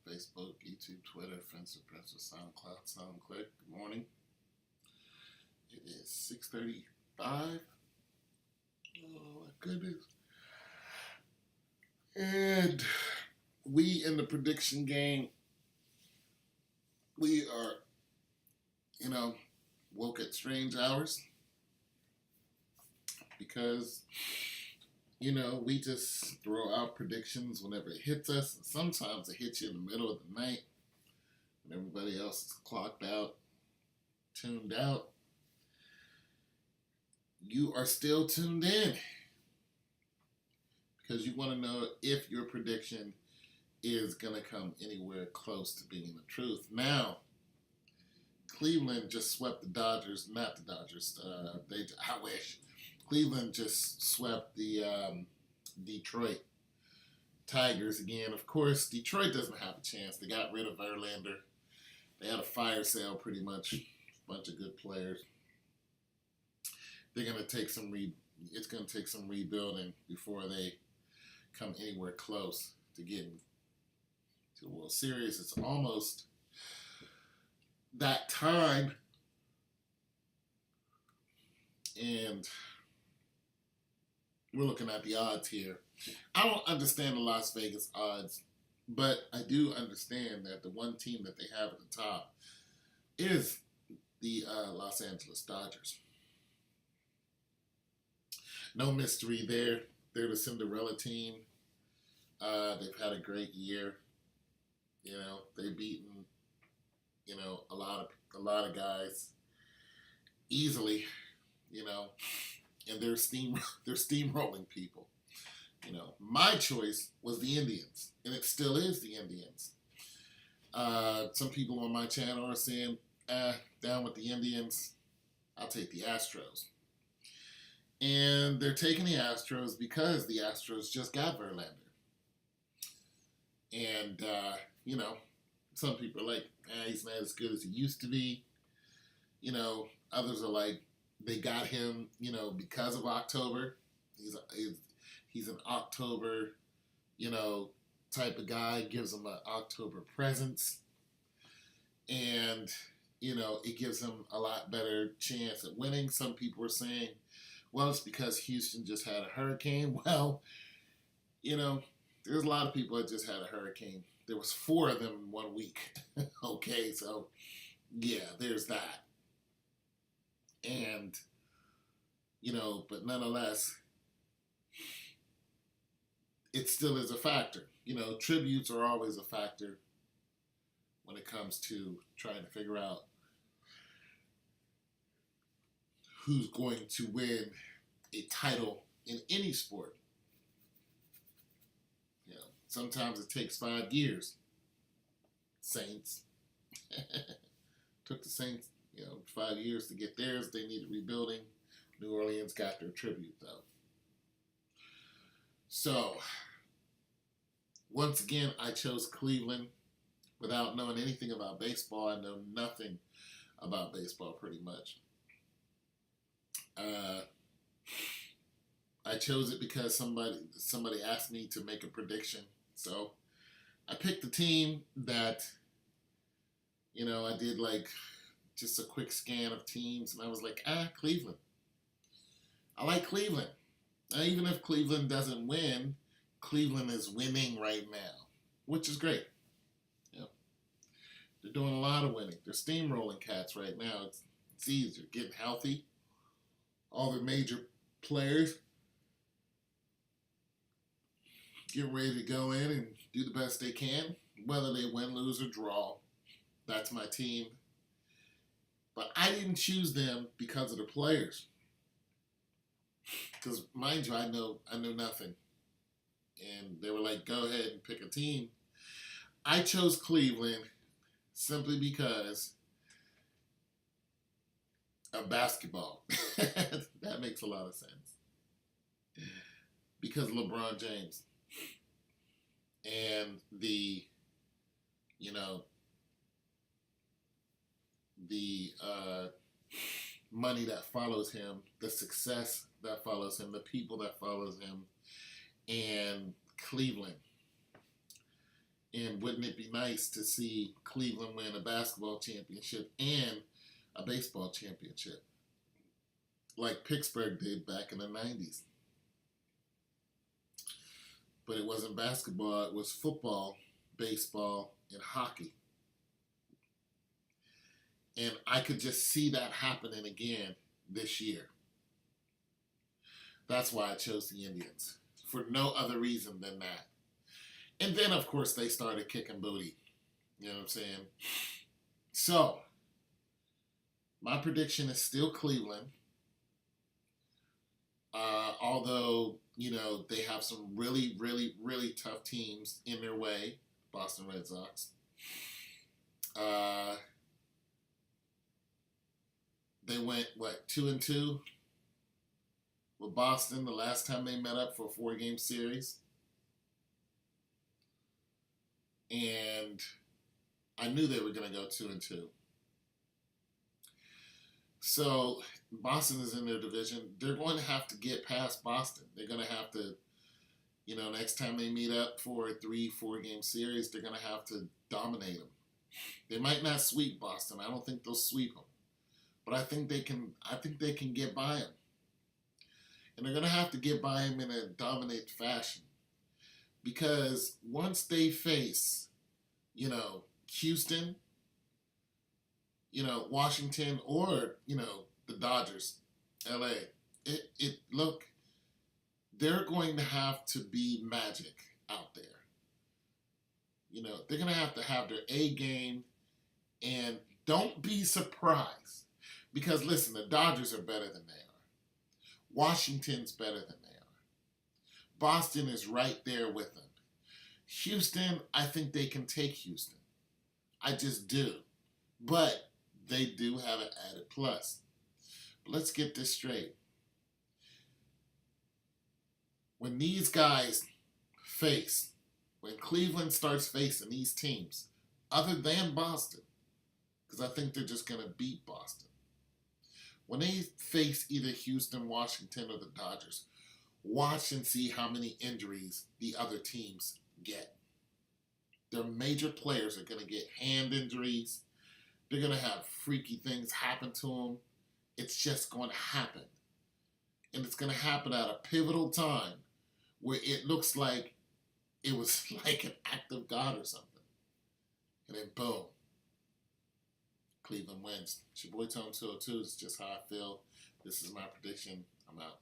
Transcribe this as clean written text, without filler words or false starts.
Facebook, YouTube, Twitter, Friendster, Friendster, SoundCloud, SoundClick. Good morning. It is 6:35. Oh my goodness. And we in the prediction game, we are, woke at strange hours because, we just throw out predictions whenever it hits us. And sometimes it hits you in the middle of the night when everybody else is clocked out, tuned out. You are still tuned in because you want to know if your prediction is going to come anywhere close to being the truth. Now, Cleveland just swept the Dodgers, not the Dodgers. I wish. Cleveland just swept the Detroit Tigers again. Of course, Detroit doesn't have a chance. They got rid of Verlander. They had a fire sale pretty much. A bunch of good players. They're going to take it's going to take some rebuilding before they come anywhere close to getting to the World Series. It's almost that time. And we're looking at the odds here. I don't understand the Las Vegas odds, but I do understand that the one team that they have at the top is the Los Angeles Dodgers. No mystery there. They're the Cinderella team. They've had a great year. They've beaten, a lot of guys easily, and they're steamrolling people. My choice was the Indians, and it still is the Indians. Some people on my channel are saying, down with the Indians. I'll take the Astros. And they're taking the Astros because the Astros just got Verlander. And, some people are like, he's not as good as he used to be. Others are like, they got him, because of October. He's an October, type of guy. Gives him an October presence. And, it gives him a lot better chance at winning. Some people are saying, well, it's because Houston just had a hurricane. Well, there's a lot of people that just had a hurricane. There was 4 of them in 1 week. Okay, so, yeah, there's that. And, but nonetheless, it still is a factor. Tributes are always a factor when it comes to trying to figure out who's going to win a title in any sport. Sometimes it takes 5 years. Saints. Took the Saints, 5 years to get theirs. They needed rebuilding. New Orleans got their tribute, though. So, once again, I chose Cleveland without knowing anything about baseball. I know nothing about baseball, pretty much. I chose it because somebody asked me to make a prediction. So I picked the team that, I did like just a quick scan of teams, and I was like, Cleveland. I like Cleveland. Now, even if Cleveland doesn't win, Cleveland is winning right now, which is great. They're doing a lot of winning. They're steamrolling cats right now. It's easier. Getting healthy. All the major players get ready to go in and do the best they can, whether they win, lose, or draw. That's my team. But I didn't choose them because of the players. Because, mind you, I know nothing. And they were like, go ahead and pick a team. I chose Cleveland simply because of basketball. That makes a lot of sense. Because of LeBron James. And the money that follows him, the success that follows him, the people that follows him, and Cleveland. And wouldn't it be nice to see Cleveland win a basketball championship and a baseball championship like Pittsburgh did back in the 90s? But it wasn't basketball, it was football, baseball, and hockey. And I could just see that happening again this year. That's why I chose the Indians, for no other reason than that. And then, of course, they started kicking booty. You know what I'm saying? So, my prediction is still Cleveland. Although, they have some really, really, really tough teams in their way. Boston Red Sox. They went, 2-2 with Boston the last time they met up for a 4-game series. And I knew they were going to go 2-2. So Boston is in their division. They're going to have to get past Boston. They're going to have to, next time they meet up for a 3-4 game series, they're going to have to dominate them. They might not sweep Boston. I don't think they'll sweep them. But I think they can get by them. And they're going to have to get by them in a dominant fashion. Because once they face, Houston, Washington, or, the Dodgers, LA, they're going to have to be magic out there. They're going to have their A game, and don't be surprised. Because, listen, the Dodgers are better than they are. Washington's better than they are. Boston is right there with them. Houston, I think they can take Houston. I just do. But they do have an added plus. But let's get this straight. When these guys when Cleveland starts facing these teams, other than Boston, because I think they're just going to beat Boston, when they face either Houston, Washington, or the Dodgers, watch and see how many injuries the other teams get. Their major players are going to get hand injuries. They're going to have freaky things happen to them. It's just going to happen. And it's going to happen at a pivotal time where it looks like it was like an act of God or something. And then boom, Cleveland wins. It's your boy Tone 202. It's just how I feel. This is my prediction. I'm out.